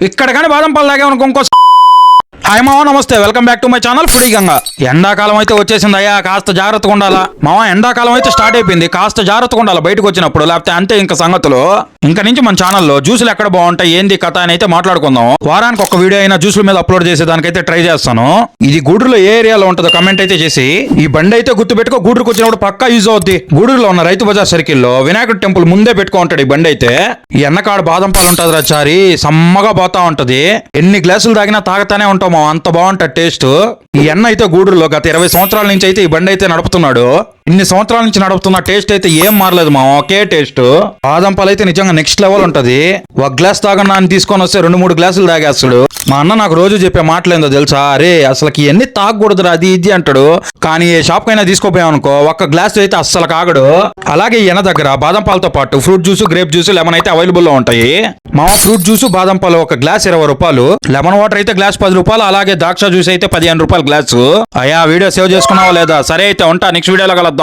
ఇక్కడ కానీ బాదం పాలు తాగేమనుకో ఇంకో హాయ్ మావా, నమస్తే, welcome back to my channel foodie Ganga. ఎండాకాలం అయితే వచ్చేసింది అయ్యా, కాస్త జాగ్రత్తగా ఉండాలా మావా. ఎండాకాలం అయితే స్టార్ట్ అయిపోయింది, కాస్త జాగ్రత్తగా ఉండాలా బయటకు వచ్చినప్పుడు, లేకపోతే అంతే ఇంకా సంగతులు. ఇంకా నుంచి మన ఛానల్లో జ్యూసులు ఎక్కడ బాగుంటాయి ఏంది కథ అని అయితే మాట్లాడుకుందాం. వారానికి ఒక వీడియో అయినా జ్యూసుల మీద అప్లోడ్ చేసేదానికైతే ట్రై చేస్తాను. ఇది గూడూరులో ఏ ఏరియాలో ఉంటుందో కమెంట్ అయితే చేసి, ఈ బండి అయితే గుర్తుపెట్టుకో, గూడూరుకు వచ్చినప్పుడు పక్కా యూజ్ అవుద్ది. గూడూరులో ఉన్న రైతు బజార్ సర్కిల్లో వినాయకుడి టెంపుల్ ముందే పెట్టుకో ఉంటాడు ఈ బండి అయితే. ఈ ఎన్నకాడ బాదం పాలు ఉంటుంది రాచారి, సమ్మగా పోతా ఉంటది. ఎన్ని గ్లాసులు తాగినా తాగుతానే ఉంటాం, అంత బాగుంటది టేస్ట్. ఈ ఎన్న అయితే గూడూరులో గత 20 సంవత్సరాల నుంచి అయితే ఈ బండి అయితే నడుపుతున్నాడు. ఇన్ని సంవత్సరాల నుంచి నడుపుతున్న టేస్ట్ అయితే ఏం మారలేదు మా, ఒకే టేస్ట్. బాదం పాలు అయితే నిజంగా నెక్స్ట్ లెవెల్ ఉంటది. ఒక గ్లాస్ తాగన్నా అని తీసుకొని వస్తే 2-3 గ్లాసులు తాగేస్తాడు. మా అన్న నాకు రోజు చెప్పే మాటలేందో తెలుసా, అరే అసలుకి ఎన్ని తాగకూడదురా అది ఇది అంటాడు. కానీ ఏ షాప్ కైనా తీసుకోపోయామనుకో ఒక్క గ్లాస్ అయితే అస్సలు కాగడు. అలాగే ఈయన దగ్గర బాదం పాలతో పాటు fruit juice, grape juice, lemon అయితే అవైలబుల్ లో ఉంటాయి. మా ఫ్రూట్ జ్యూస్ బాదం పాలు ఒక గ్లాస్ 20 రూపాయలు, లెమన్ వాటర్ అయితే గ్లాస్ 10 రూపాయలు, అలాగే ద్రాక్ష జ్యూస్ అయితే 15 రూపాయలు గ్లాసు. అయ్యా వీడియో సేవ్ చేసుకున్నావా లేదా? సరే అయితే ఉంటా, నెక్స్ట్ వీడియోలో కలుద్దాం.